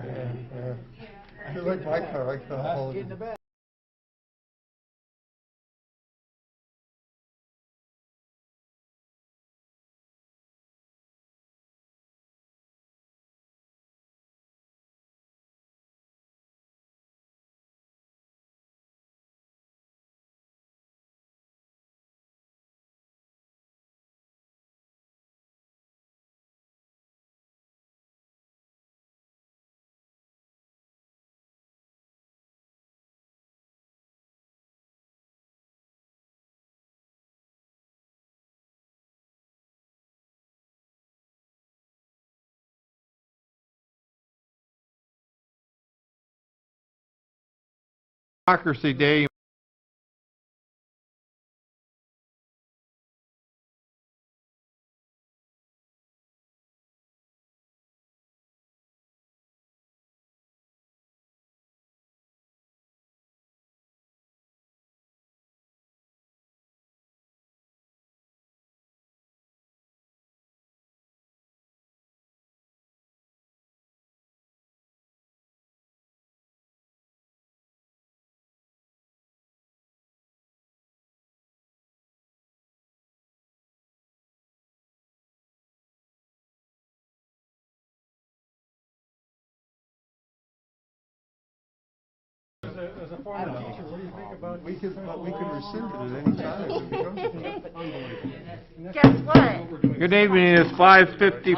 Yeah. I like my car, I can hold it. Democracy Day. As a former teacher, what do you think about we could rescind it at any time. Guess what? Good evening, it's 5:50.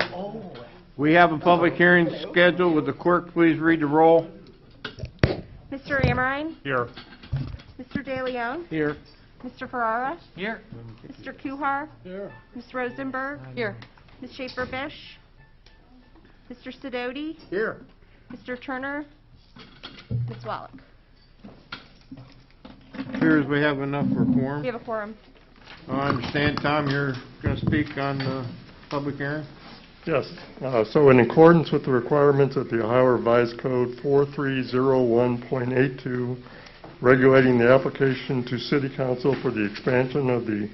We have a public hearing scheduled. Would the clerk please read the roll? Mr. Amrine? Here. Mr. De Leon? Here. Mr. Ferrara? Here. Mr. Kuhar? Here. Ms. Rosenberg? Here. Ms. Schaefer-Bish? Mr. Sidoti? Here. Mr. Turner? Ms. Wallach? Appears we have enough for quorum. We have a quorum. I understand, Tom, you're going to speak on the public hearing? Yes. So in accordance with the requirements of the Ohio Revised Code 4301.82, regulating the application to City Council for the expansion of the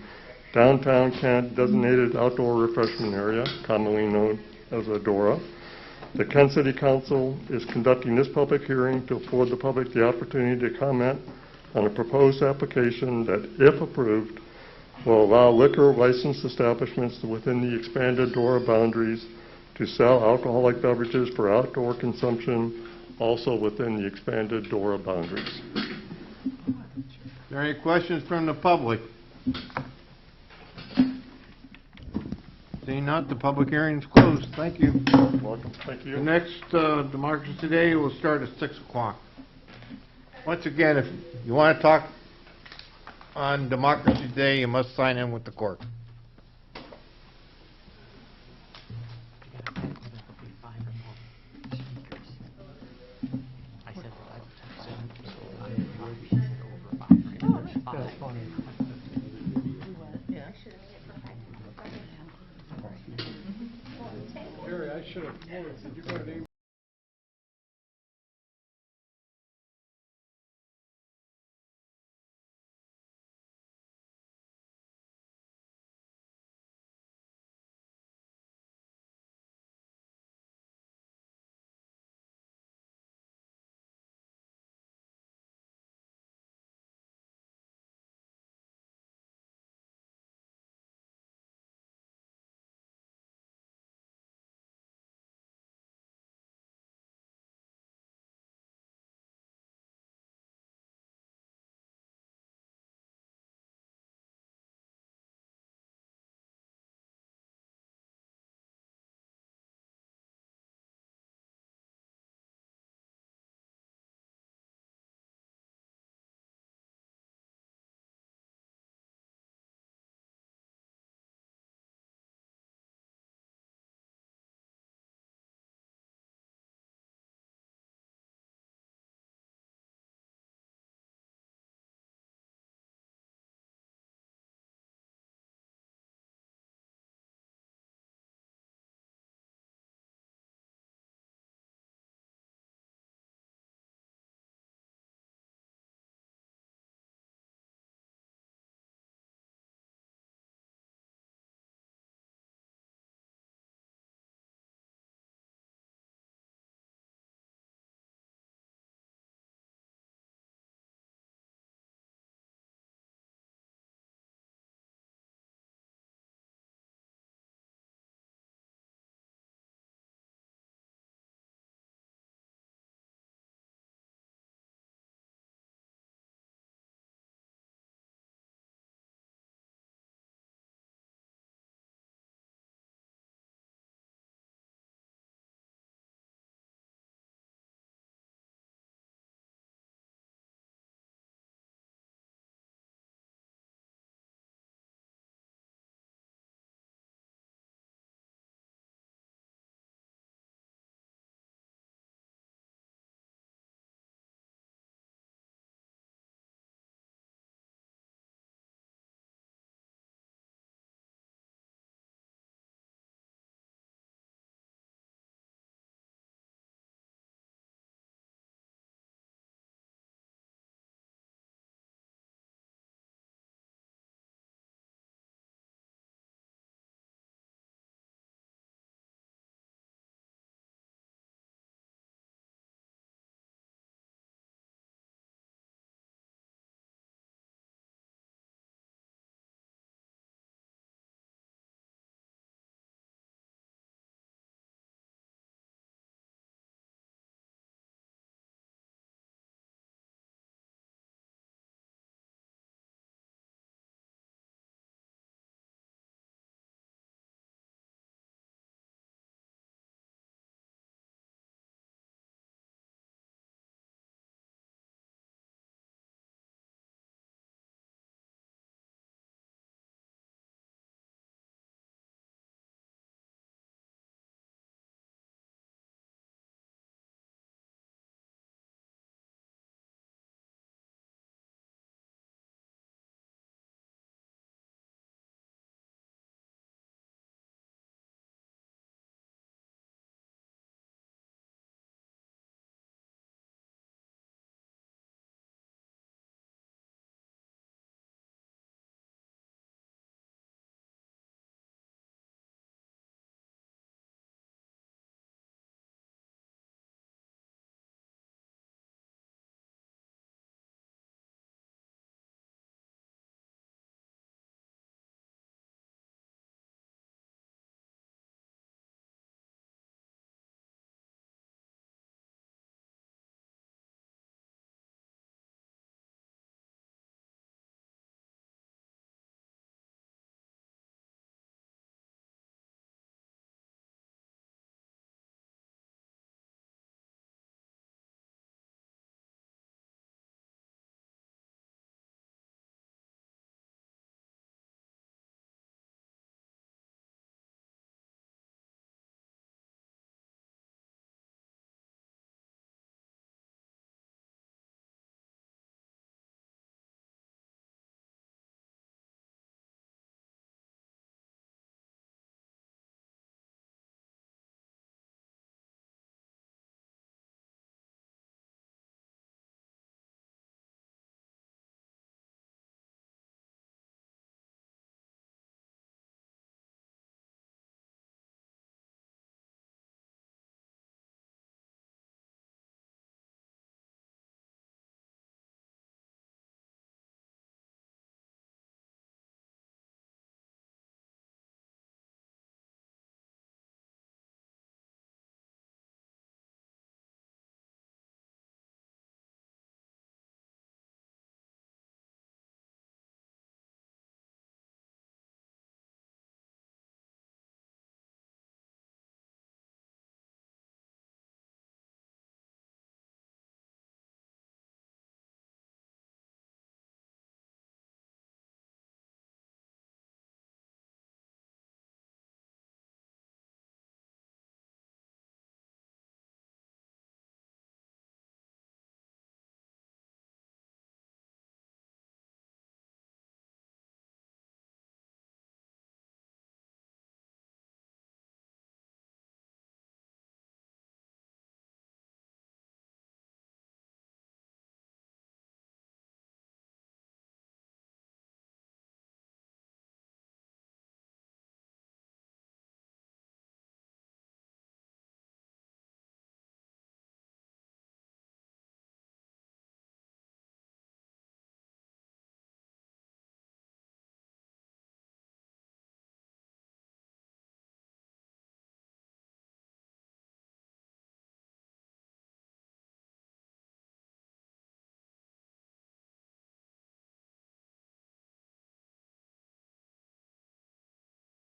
downtown Kent designated outdoor refreshment area, commonly known as ADORA, the Kent City Council is conducting this public hearing to afford the public the opportunity to comment on a proposed application that, if approved, will allow liquor licensed establishments within the expanded DORA boundaries to sell alcoholic beverages for outdoor consumption also within the expanded DORA boundaries. Are there any questions from the public? Seeing none, the public hearing is closed. Thank you. Welcome. Thank you. The next Democracy Day will start at 6 o'clock. Once again, if you want to talk on Democracy Day, you must sign in with the court. Jerry, I should have told us, did you go to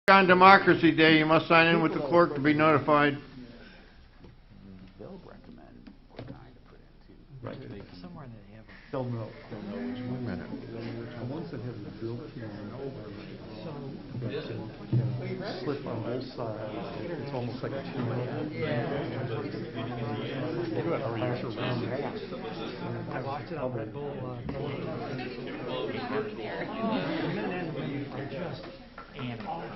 On Democracy Day, you must sign in with the clerk to be notified. They'll recommend what kind to put into. Somewhere they have. They'll know which Wait a minute. The ones that have the built-in that can slip on both sides, it's almost like a two-in-one. I watched it on Red Bull. And all the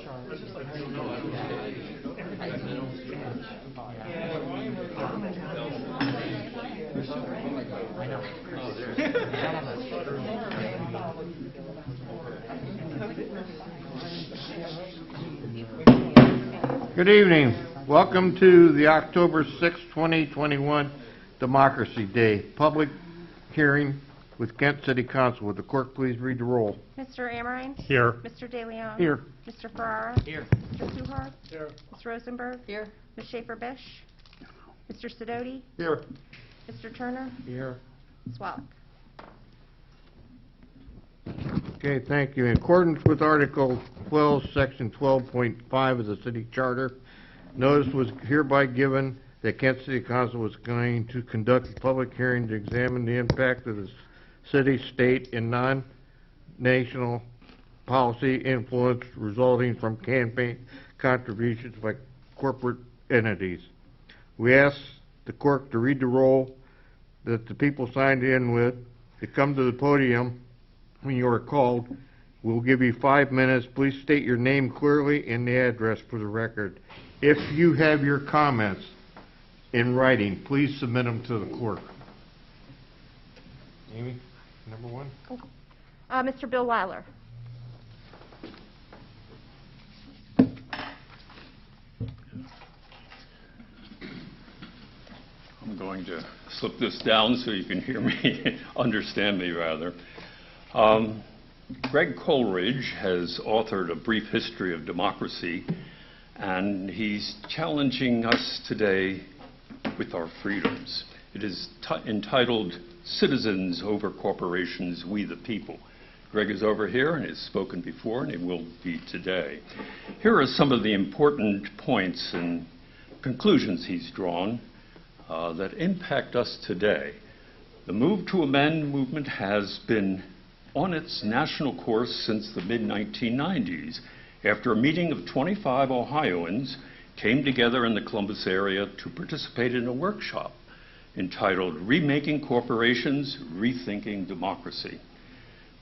charts. I know. Good evening. Welcome to the October 6, 2021 Democracy Day public hearing with Kent City Council. Would the clerk please read the roll? Mr. Amrine? Here. Mr. De Leon? Here. Mr. Ferrara? Here. Mr. Kuhar? Here. Ms. Rosenberg? Here. Ms. Schaefer-Bish? Mr. Sidoti? Here. Mr. Turner? Here. Ms. Wallach? Okay, thank you. In accordance with Article 12, Section 12.5 of the City Charter, notice was hereby given that Kent City Council was going to conduct a public hearing to examine the impact of the city, state, and non-national policy influence resulting from campaign contributions by corporate entities. We ask the clerk to read the roll that the people signed in with to come to the podium when you are called. We'll give you 5 minutes. Please state your name clearly and the address for the record. If you have your comments in writing, please submit them to the clerk. Amy, number one. Mr. Bill Weiler? I'm going to slip this down so you can hear me, understand me rather. Greg Coleridge has authored A Brief History of Democracy, and he's challenging us today with our freedoms. It is entitled Citizens Over Corporations, We the People. Greg is over here and has spoken before, and he will be today. Here are some of the important points and conclusions he's drawn that impact us today. The Move to Amend movement has been on its national course since the mid-1990s, after a meeting of 25 Ohioans came together in the Columbus area to participate in a workshop entitled Remaking Corporations, Rethinking Democracy.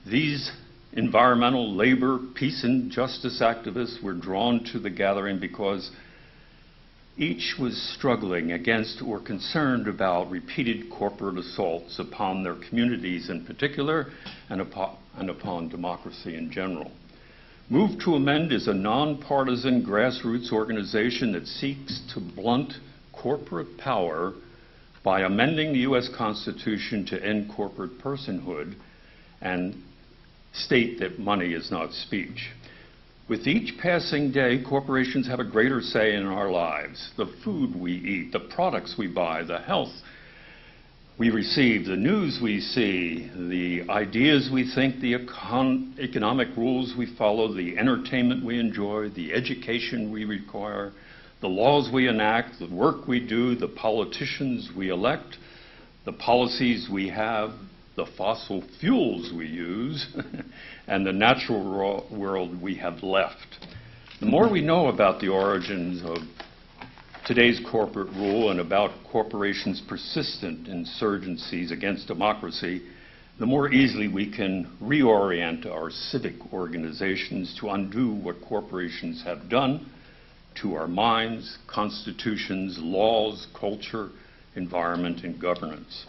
These environmental, labor, peace, and justice activists were drawn to the gathering because each was struggling against or concerned about repeated corporate assaults upon their communities in particular and upon democracy in general. Move to Amend is a nonpartisan grassroots organization that seeks to blunt corporate power by amending the U.S. Constitution to end corporate personhood and state that money is not speech. With each passing day, corporations have a greater say in our lives. The food we eat, the products we buy, the health we receive, the news we see, the ideas we think, the economic rules we follow, the entertainment we enjoy, the education we require, the laws we enact, the work we do, the politicians we elect, the policies we have, the fossil fuels we use, and the natural world we have left. The more we know about the origins of today's corporate rule and about corporations' persistent insurgencies against democracy, the more easily we can reorient our civic organizations to undo what corporations have done to our minds, constitutions, laws, culture, environment, and governance.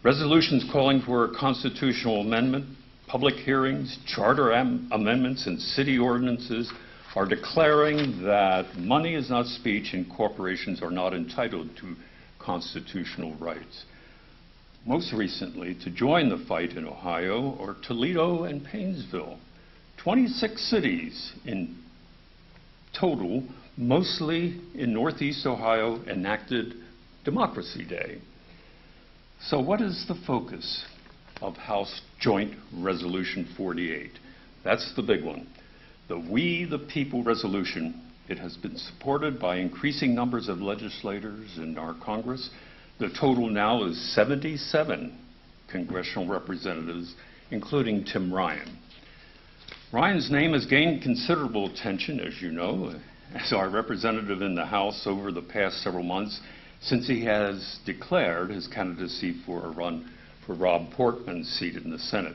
Resolutions calling for a constitutional amendment, public hearings, charter amendments, and city ordinances are declaring that money is not speech and corporations are not entitled to constitutional rights. Most recently, to join the fight in Ohio are Toledo and Painesville, 26 cities in total, mostly in Northeast Ohio, enacted Democracy Day. So what is the focus of House Joint Resolution 48? That's the big one. the We the People resolution. It has been supported by increasing numbers of legislators in our Congress. The total now is 77 congressional representatives, including Tim Ryan. Ryan's name has gained considerable attention, as you know, as our representative in the House over the past several months, since he has declared his candidacy for a run for Rob Portman's seat in the Senate.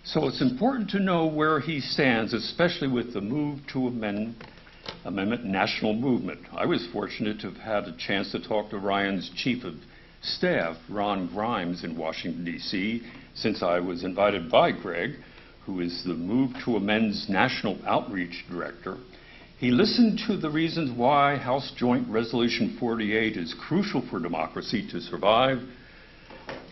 So it's important to know where he stands, especially with the move to amendment national movement. I was fortunate to have had a chance to talk to Ryan's chief of staff, Ron Grimes, in Washington, D.C., since I was invited by Greg, who is the Move to Amend's National Outreach Director. He listened to the reasons why House Joint Resolution 48 is crucial for democracy to survive,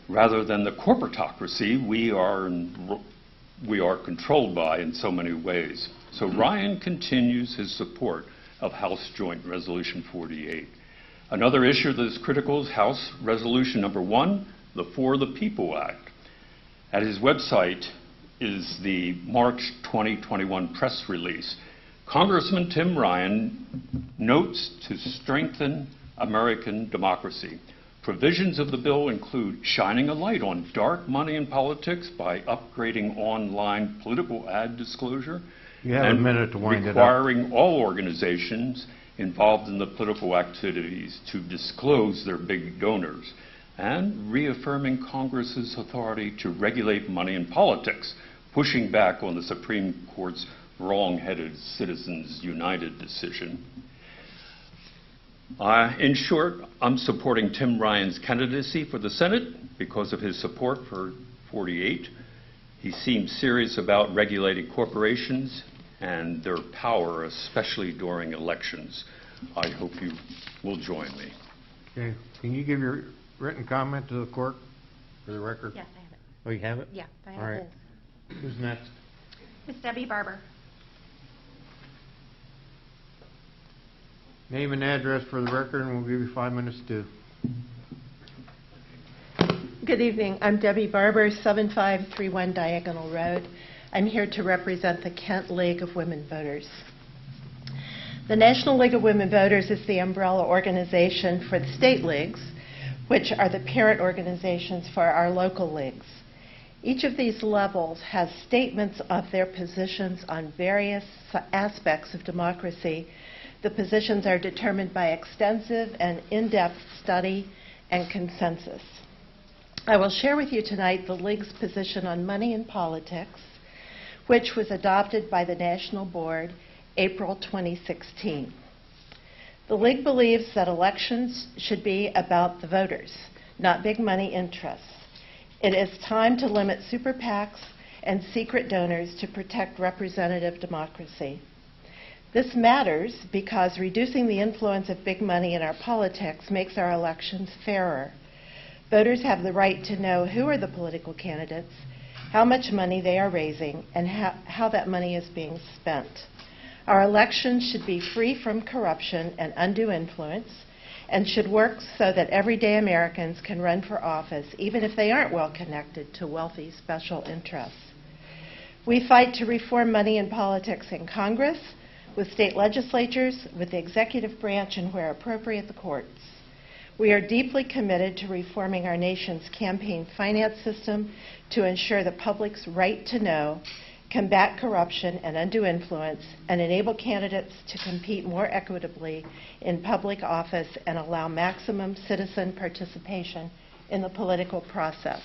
rather than the corporatocracy we are controlled by in so many ways. So Ryan continues his support of House Joint Resolution 48. Another issue that is critical is House Resolution number 1, the For the People Act. At his website is the March 2021 press release. Congressman Tim Ryan notes to strengthen American democracy. Provisions of the bill include shining a light on dark money in politics by upgrading online political ad disclosure. You have a minute to wind it up. Requiring all organizations involved in the political activities to disclose their big donors, and reaffirming Congress's authority to regulate money in politics, pushing back on the Supreme Court's wrong-headed Citizens United decision. In short, I'm supporting Tim Ryan's candidacy for the Senate because of his support for 48. He seems serious about regulating corporations and their power, especially during elections. I hope you will join me. Okay. Can you give your written comment to the court for the record? Yes, I have it. Oh, you have it? Yeah, I have All right. this. Who's next? Ms. Debbie Barber. Name and address for the record, and we'll give you 5 minutes to... Good evening. I'm Debbie Barber, 7531 Diagonal Road. I'm here to represent the Kent League of Women Voters. The National League of Women Voters is the umbrella organization for the state leagues, which are the parent organizations for our local leagues. Each of these levels has statements of their positions on various aspects of democracy. The positions are determined by extensive and in-depth study and consensus. I will share with you tonight the League's position on money in politics, which was adopted by the National Board April 2016. The League believes that elections should be about the voters, not big money interests. It is time to limit super PACs and secret donors to protect representative democracy. This matters because reducing the influence of big money in our politics makes our elections fairer. Voters have the right to know who are the political candidates, how much money they are raising, and how that money is being spent. Our elections should be free from corruption and undue influence, and should work so that everyday Americans can run for office, even if they aren't well connected to wealthy special interests. We fight to reform money in politics in Congress, with state legislatures, with the executive branch, and where appropriate, the courts. We are deeply committed to reforming our nation's campaign finance system to ensure the public's right to know, combat corruption and undue influence, and enable candidates to compete more equitably in public office and allow maximum citizen participation in the political process.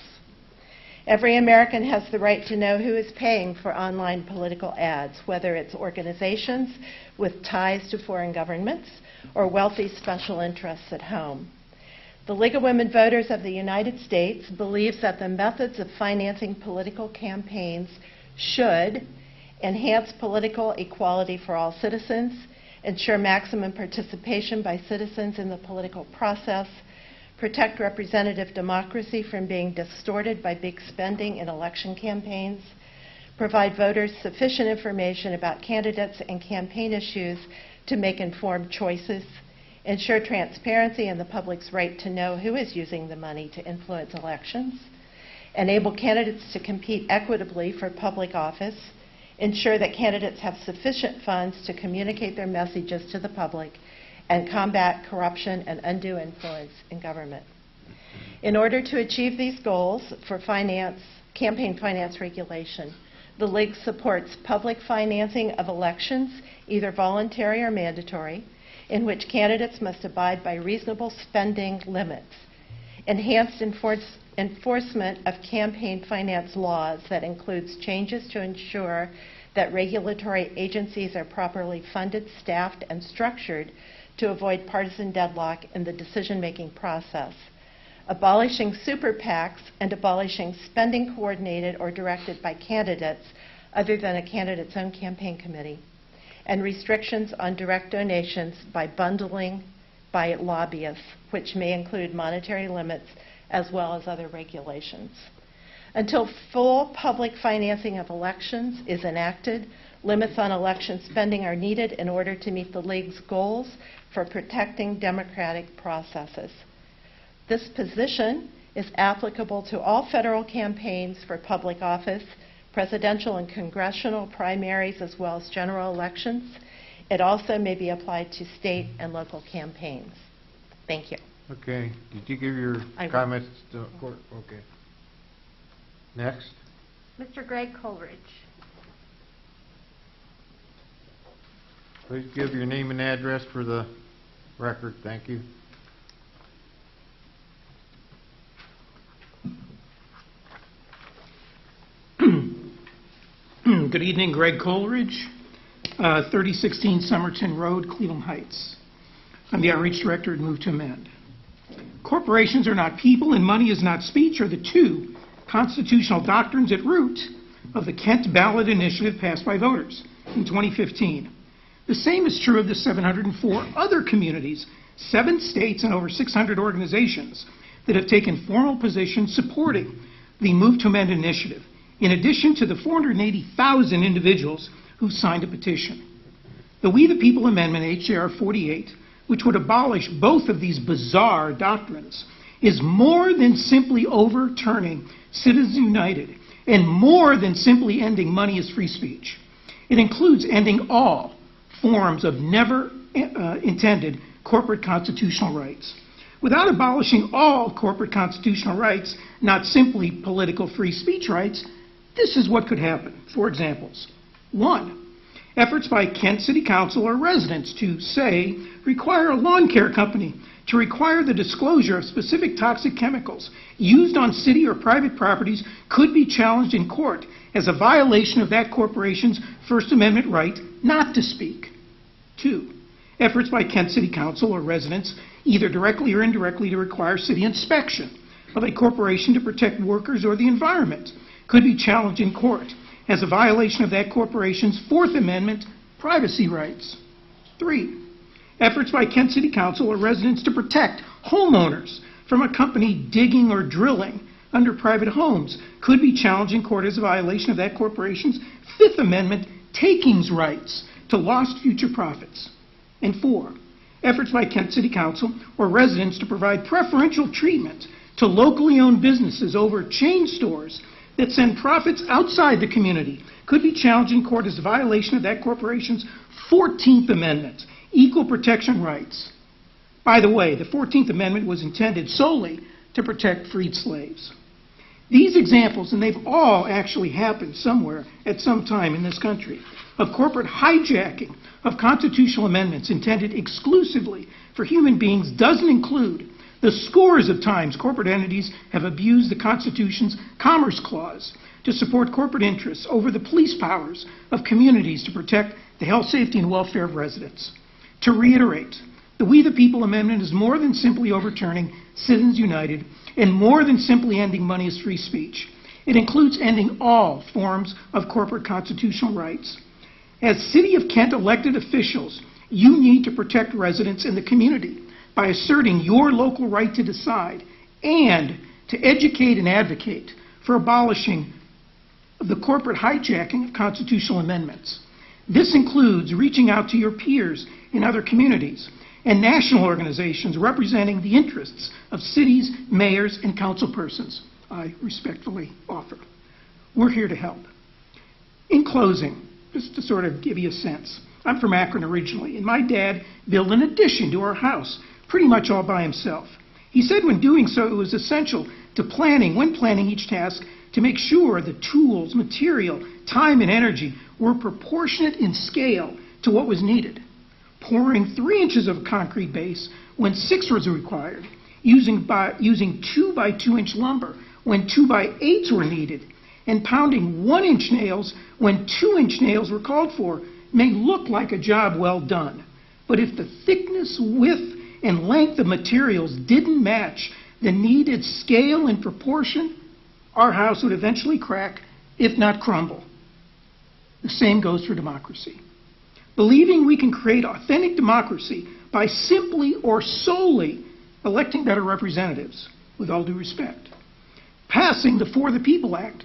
Every American has the right to know who is paying for online political ads, whether it's organizations with ties to foreign governments or wealthy special interests at home. The League of Women Voters of the United States believes that the methods of financing political campaigns should enhance political equality for all citizens, ensure maximum participation by citizens in the political process, protect representative democracy from being distorted by big spending in election campaigns, provide voters sufficient information about candidates and campaign issues to make informed choices, ensure transparency and the public's right to know who is using the money to influence elections, enable candidates to compete equitably for public office, ensure that candidates have sufficient funds to communicate their messages to the public, and combat corruption and undue influence in government. In order to achieve these goals for campaign finance regulation, the League supports public financing of elections, either voluntary or mandatory, in which candidates must abide by reasonable spending limits, enhanced enforcement of campaign finance laws that includes changes to ensure that regulatory agencies are properly funded, staffed, and structured to avoid partisan deadlock in the decision-making process, abolishing super PACs and abolishing spending coordinated or directed by candidates other than a candidate's own campaign committee, and restrictions on direct donations by bundling by lobbyists, which may include monetary limits as well as other regulations. Until full public financing of elections is enacted, limits on election spending are needed in order to meet the League's goals for protecting democratic processes. This position is applicable to all federal campaigns for public office, presidential and congressional primaries, as well as general elections. It also may be applied to state and local campaigns. Thank you. Okay, did you give your comments to court? Okay. Next. Mr. Greg Coleridge. Please give your name and address for the record. Thank you. Good evening, Greg Coleridge, 3016 Somerton Road, Cleveland Heights. I'm the Outreach Director at Move to Amend. Corporations are not people and money is not speech are the two constitutional doctrines at root of the Kent ballot initiative passed by voters in 2015. The same is true of the 704 other communities, 7 states, and over 600 organizations that have taken formal positions supporting the Move to Amend initiative, in addition to the 480,000 individuals who signed a petition. The We the People Amendment, H.J.R. 48, which would abolish both of these bizarre doctrines, is more than simply overturning Citizens United and more than simply ending money as free speech. It includes ending all forms of never intended corporate constitutional rights. Without abolishing all corporate constitutional rights, not simply political free speech rights, this is what could happen. For examples. 1. Efforts by Kent City Council or residents to, say, require a lawn care company to require the disclosure of specific toxic chemicals used on city or private properties could be challenged in court as a violation of that corporation's First Amendment right not to speak. 2. Efforts by Kent City Council or residents, either directly or indirectly, to require city inspection of a corporation to protect workers or the environment could be challenged in court as a violation of that corporation's Fourth Amendment privacy rights. 3. Efforts by Kent City Council or residents to protect homeowners from a company digging or drilling under private homes could be challenged in court as a violation of that corporation's Fifth Amendment takings rights to lost future profits. And 4. Efforts by Kent City Council or residents to provide preferential treatment to locally owned businesses over chain stores that send profits outside the community could be challenged in court as a violation of that corporation's 14th Amendment, equal protection rights. By the way, the 14th Amendment was intended solely to protect freed slaves. These examples, and they've all actually happened somewhere at some time in this country, of corporate hijacking of constitutional amendments intended exclusively for human beings doesn't include the scores of times corporate entities have abused the Constitution's Commerce Clause to support corporate interests over the police powers of communities to protect the health, safety, and welfare of residents. To reiterate, the We the People Amendment is more than simply overturning Citizens United and more than simply ending money as free speech. It includes ending all forms of corporate constitutional rights. As City of Kent elected officials, you need to protect residents in the community by asserting your local right to decide and to educate and advocate for abolishing the corporate hijacking of constitutional amendments. This includes reaching out to your peers in other communities and national organizations representing the interests of cities, mayors, and councilpersons. I respectfully offer. We're here to help. In closing, just to sort of give you a sense. I'm from Akron originally, and my dad built an addition to our house, pretty much all by himself. He said when doing so, it was essential to when planning each task, to make sure the tools, material, time, and energy were proportionate in scale to what was needed. Pouring 3 inches of concrete base when 6 was required, using 2 by 2 inch lumber when 2 by 8s were needed, and pounding 1 inch nails when 2 inch nails were called for may look like a job well done. But if the thickness, width, and length of materials didn't match the needed scale and proportion, our house would eventually crack, if not crumble. The same goes for democracy. Believing we can create authentic democracy by simply or solely electing better representatives, with all due respect, passing the For the People Act,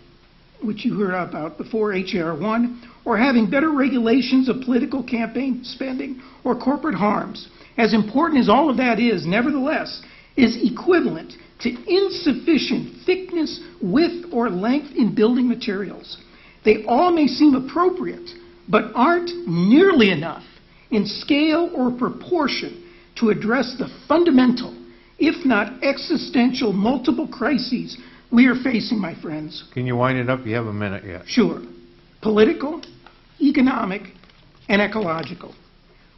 which you heard about before, H.R. 1, or having better regulations of political campaign spending or corporate harms, as important as all of that is, nevertheless, is equivalent to insufficient thickness, width, or length in building materials. They all may seem appropriate, but aren't nearly enough in scale or proportion to address the fundamental, if not existential, multiple crises we are facing, my friends. Can you wind it up? You have a minute yet. Sure. Political, economic, and ecological.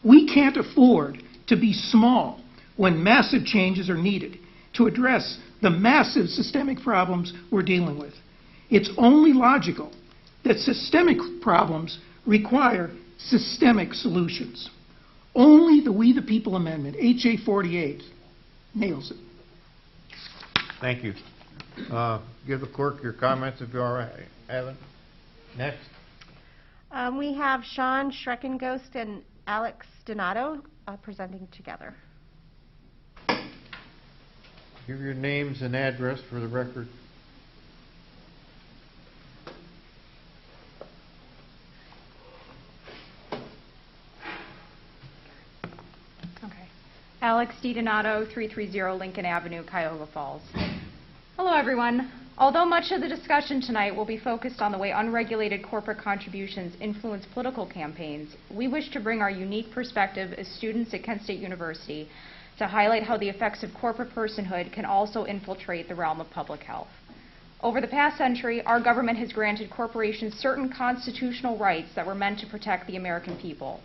We can't afford to be small when massive changes are needed to address the massive systemic problems we're dealing with. It's only logical that systemic problems require systemic solutions. Only the We the People Amendment, H.A. 48, nails it. Thank you. Give the clerk your comments if you haven't. Next. We have Sean Schreckengost and Alex Donato presenting together. Give your names and address for the record. Okay. Alex D. Donato, 330 Lincoln Avenue, Cuyahoga Falls. Hello, everyone. Although much of the discussion tonight will be focused on the way unregulated corporate contributions influence political campaigns, we wish to bring our unique perspective as students at Kent State University to highlight how the effects of corporate personhood can also infiltrate the realm of public health. Over the past century, our government has granted corporations certain constitutional rights that were meant to protect the American people.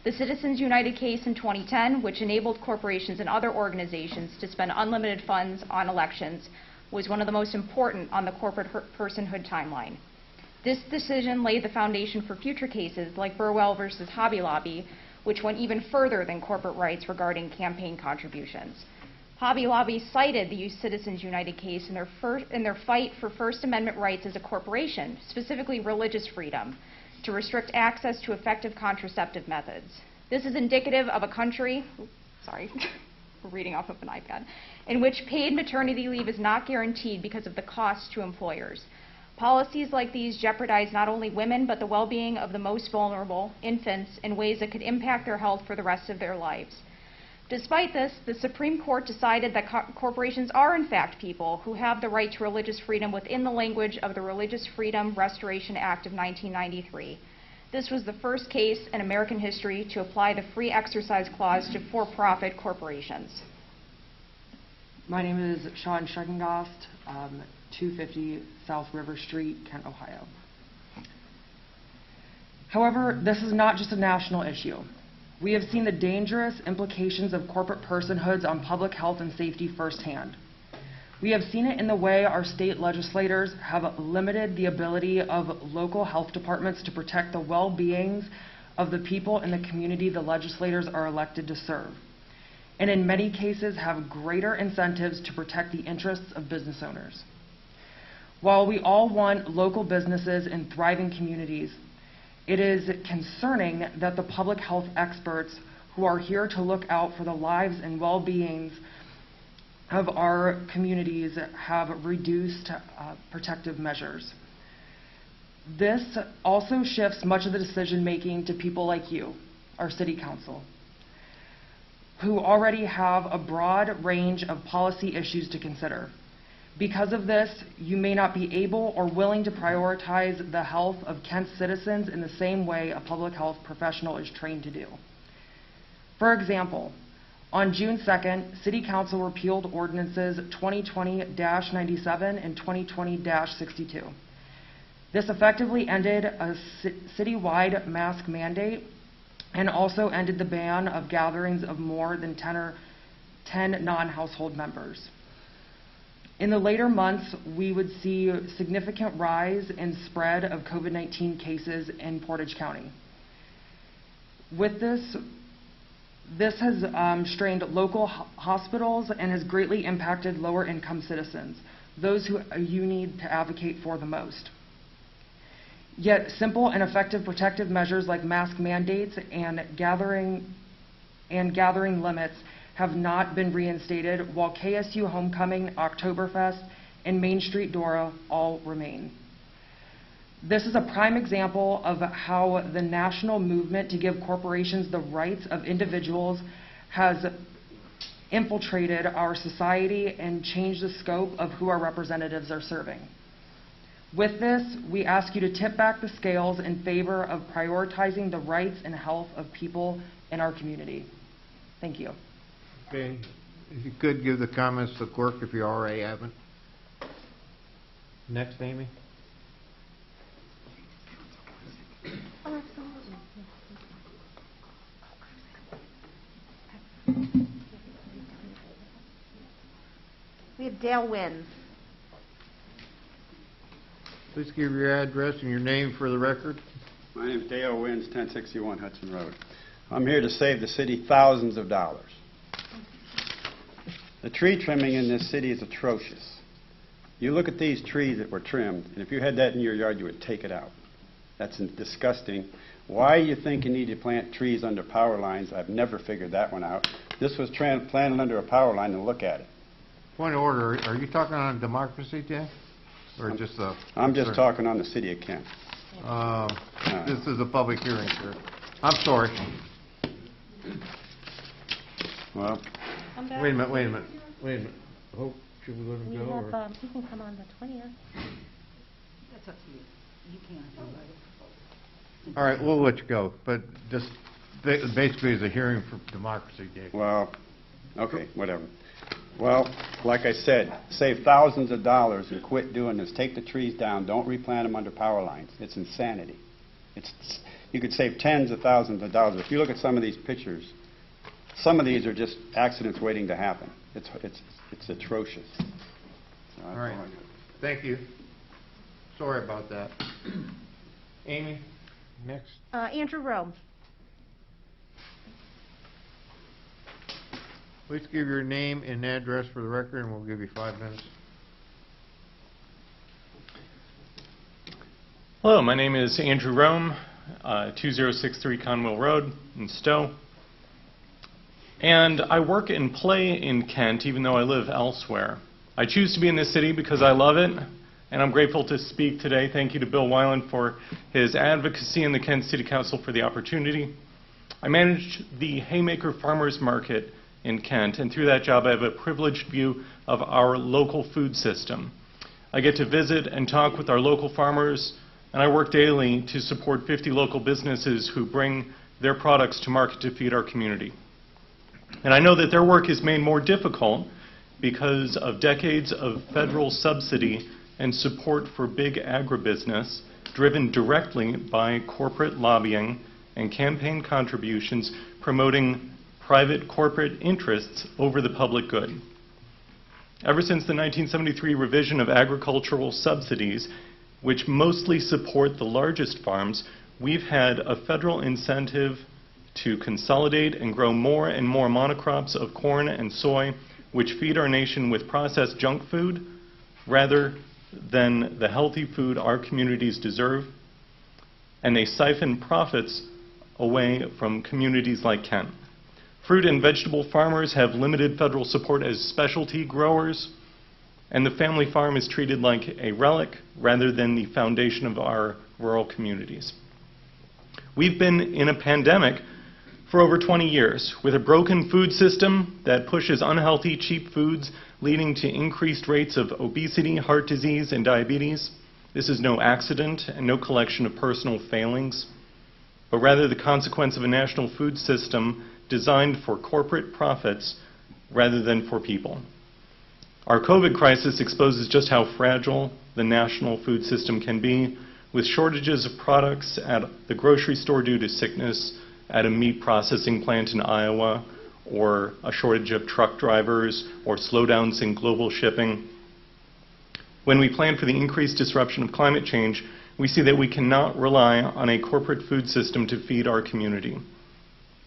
The Citizens United case in 2010, which enabled corporations and other organizations to spend unlimited funds on elections, was one of the most important on the corporate personhood timeline. This decision laid the foundation for future cases like Burwell versus Hobby Lobby, which went even further than corporate rights regarding campaign contributions. Hobby Lobby cited the Citizens United case in their fight for First Amendment rights as a corporation, specifically religious freedom, to restrict access to effective contraceptive methods. This is indicative of a country, we're reading off of an iPad, in which paid maternity leave is not guaranteed because of the cost to employers. Policies like these jeopardize not only women, but the well-being of the most vulnerable, infants, in ways that could impact their health for the rest of their lives. Despite this, the Supreme Court decided that corporations are in fact people who have the right to religious freedom within the language of the Religious Freedom Restoration Act of 1993. This was the first case in American history to apply the Free Exercise Clause to for-profit corporations. My name is Sean Schreckengost, 250 South River Street, Kent, Ohio. However, this is not just a national issue. We have seen the dangerous implications of corporate personhoods on public health and safety firsthand. We have seen it in the way our state legislators have limited the ability of local health departments to protect the well-beings of the people in the community the legislators are elected to serve, and in many cases have greater incentives to protect the interests of business owners. While we all want local businesses and thriving communities, it is concerning that the public health experts who are here to look out for the lives and well-beings of our communities have reduced protective measures. This also shifts much of the decision-making to people like you, our City Council, who already have a broad range of policy issues to consider. Because of this, you may not be able or willing to prioritize the health of Kent's citizens in the same way a public health professional is trained to do. For example, on June 2nd, City Council repealed ordinances 2020-97 and 2020-62. This effectively ended a citywide mask mandate and also ended the ban of gatherings of more than 10 non-household members. In the later months, we would see a significant rise in spread of COVID-19 cases in Portage County. With this has strained local hospitals and has greatly impacted lower income citizens, those who you need to advocate for the most. Yet simple and effective protective measures like mask mandates and gathering limits have not been reinstated, while KSU Homecoming, Oktoberfest, and Main Street Dora all remain. This is a prime example of how the national movement to give corporations the rights of individuals has infiltrated our society and changed the scope of who our representatives are serving. With this, we ask you to tip back the scales in favor of prioritizing the rights and health of people in our community. Thank you. Okay, if you could give the comments to the clerk if you already haven't. Next, Amy. Oh, absolutely. We have Dale Wynn. Please give your address and your name for the record. My name is Dale Wins, 1061 Hudson Road. I'm here to save the city thousands of dollars. The tree trimming in this city is atrocious. You look at these trees that were trimmed, and if you had that in your yard, you would take it out. That's disgusting. Why you think you need to plant trees under power lines, I've never figured that one out. This was planted under a power line, and look at it. Point of order, are you talking on democracy, Dan? Or just a... I'm just talking on the city of Kent. This is a public hearing, sir. I'm sorry. Well... Wait a minute. Oh, should we let him We go? have, Or? he can come on the 20th. That's up to you. You can't do it. All right, we'll let you go. But just basically it's a hearing for democracy, Dave. Well, okay, whatever. Well, like I said, save thousands of dollars and quit doing this. Take the trees down. Don't replant them under power lines. It's insanity. You could save tens of thousands of dollars. If you look at some of these pictures, some of these are just accidents waiting to happen. It's atrocious. So All right. Thank you. Sorry about that. Amy, next. Andrew Rowe. Please give your name and address for the record, and we'll give you 5 minutes. Hello, my name is Andrew Rome, 2063 Conwell Road in Stowe. And I work and play in Kent, even though I live elsewhere. I choose to be in this city because I love it, and I'm grateful to speak today. Thank you to Bill Weiland for his advocacy and the Kent City Council for the opportunity. I manage the Haymaker Farmers Market in Kent, and through that job I have a privileged view of our local food system. I get to visit and talk with our local farmers, and I work daily to support 50 local businesses who bring their products to market to feed our community. And I know that their work is made more difficult because of decades of federal subsidy and support for big agribusiness driven directly by corporate lobbying and campaign contributions promoting private corporate interests over the public good. Ever since the 1973 revision of agricultural subsidies, which mostly support the largest farms, we've had a federal incentive to consolidate and grow more and more monocrops of corn and soy, which feed our nation with processed junk food rather than the healthy food our communities deserve, and they siphon profits away from communities like Kent. Fruit and vegetable farmers have limited federal support as specialty growers, and the family farm is treated like a relic rather than the foundation of our rural communities. We've been in a pandemic for over 20 years, with a broken food system that pushes unhealthy, cheap foods, leading to increased rates of obesity, heart disease, and diabetes. This is no accident and no collection of personal failings, but rather the consequence of a national food system designed for corporate profits rather than for people. Our COVID crisis exposes just how fragile the national food system can be, with shortages of products at the grocery store due to sickness, at a meat processing plant in Iowa, or a shortage of truck drivers, or slowdowns in global shipping. When we plan for the increased disruption of climate change, we see that we cannot rely on a corporate food system to feed our community.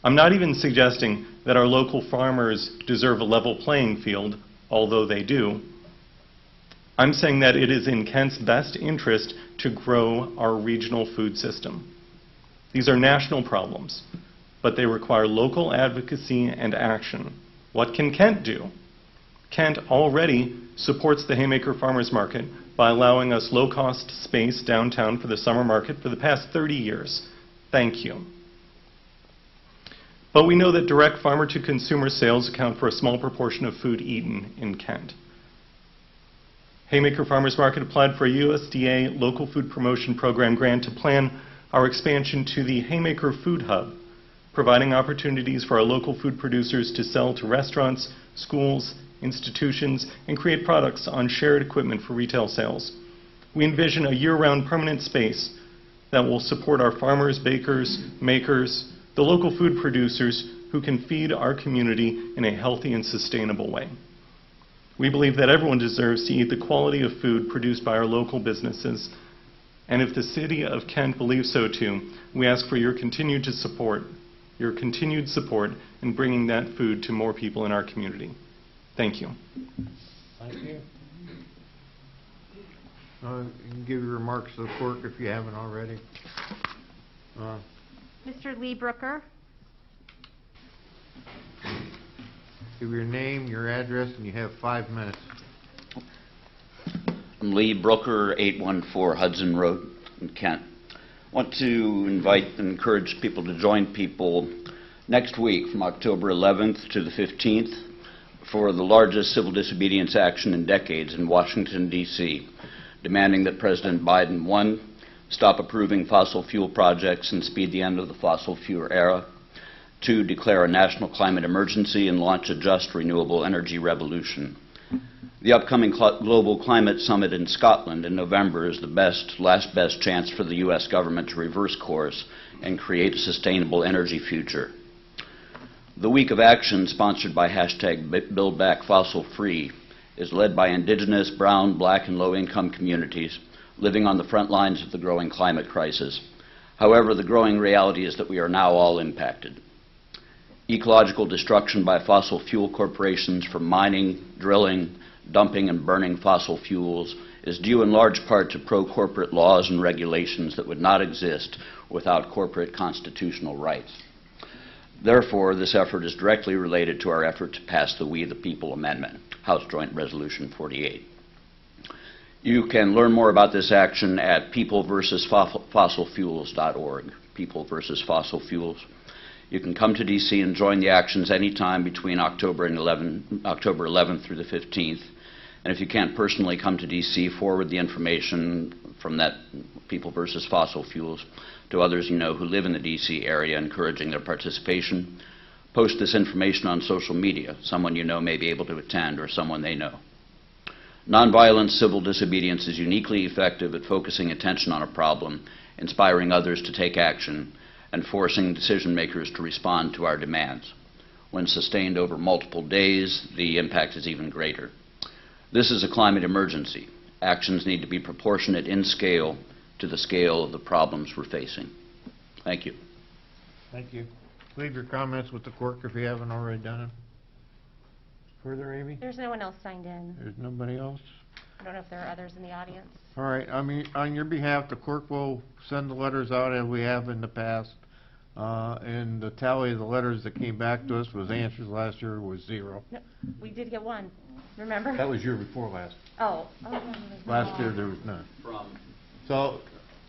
I'm not even suggesting that our local farmers deserve a level playing field, although they do. I'm saying that it is in Kent's best interest to grow our regional food system. These are national problems, but they require local advocacy and action. What can Kent do? Kent already supports the Haymaker Farmers Market by allowing us low-cost space downtown for the summer market for the past 30 years. Thank you. But we know that direct farmer-to-consumer sales account for a small proportion of food eaten in Kent. Haymaker Farmers Market applied for a USDA Local Food Promotion Program grant to plan our expansion to the Haymaker Food Hub, providing opportunities for our local food producers to sell to restaurants, schools, institutions, and create products on shared equipment for retail sales. We envision a year-round permanent space that will support our farmers, bakers, makers, the local food producers who can feed our community in a healthy and sustainable way. We believe that everyone deserves to eat the quality of food produced by our local businesses, and if the City of Kent believes so too, we ask for your continued support in bringing that food to more people in our community. Thank you. Thank you. You can give your remarks to the clerk if you haven't already. Mr. Lee Brooker. Give your name, your address, and you have 5 minutes. I'm Lee Brooker, 814 Hudson Road in Kent. I want to invite and encourage people to join people next week from October 11th to the 15th for the largest civil disobedience action in decades in Washington, D.C., demanding that President Biden, 1, stop approving fossil fuel projects and speed the end of the fossil fuel era, 2, declare a national climate emergency and launch a just renewable energy revolution. The upcoming Global Climate Summit in Scotland in November is the last best chance for the U.S. government to reverse course and create a sustainable energy future. The Week of Action, sponsored by #BuildBackFossilFree, is led by indigenous, brown, black, and low-income communities living on the front lines of the growing climate crisis. However, the growing reality is that we are now all impacted. Ecological destruction by fossil fuel corporations from mining, drilling, dumping, and burning fossil fuels is due in large part to pro-corporate laws and regulations that would not exist without corporate constitutional rights. Therefore, this effort is directly related to our effort to pass the We the People Amendment, House Joint Resolution 48. You can learn more about this action at peopleversusfossilfuels.org, People versus Fossil Fuels. You can come to D.C. and join the actions anytime between October 11th through the 15th. And if you can't personally come to D.C., forward the information from that People versus Fossil Fuels to others you know who live in the D.C. area, encouraging their participation. Post this information on social media. Someone you know may be able to attend, or someone they know. Nonviolent civil disobedience is uniquely effective at focusing attention on a problem, inspiring others to take action, and forcing decision makers to respond to our demands. When sustained over multiple days, the impact is even greater. This is a climate emergency. Actions need to be proportionate in scale to the scale of the problems we're facing. Thank you. Thank you. Leave your comments with the clerk if you haven't already done it. Further, Amy? There's no one else signed in. There's nobody else? I don't know if there are others in the audience. All right. I mean, on your behalf, the clerk will send the letters out as we have in the past. And the tally of the letters that came back to us was answers last year was 0. No, we did get one. Remember? That was year before last. Oh. Last year there was none. So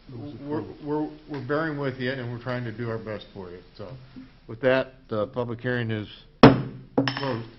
We're bearing with you, and we're trying to do our best for you. So, with that, the public hearing is closed.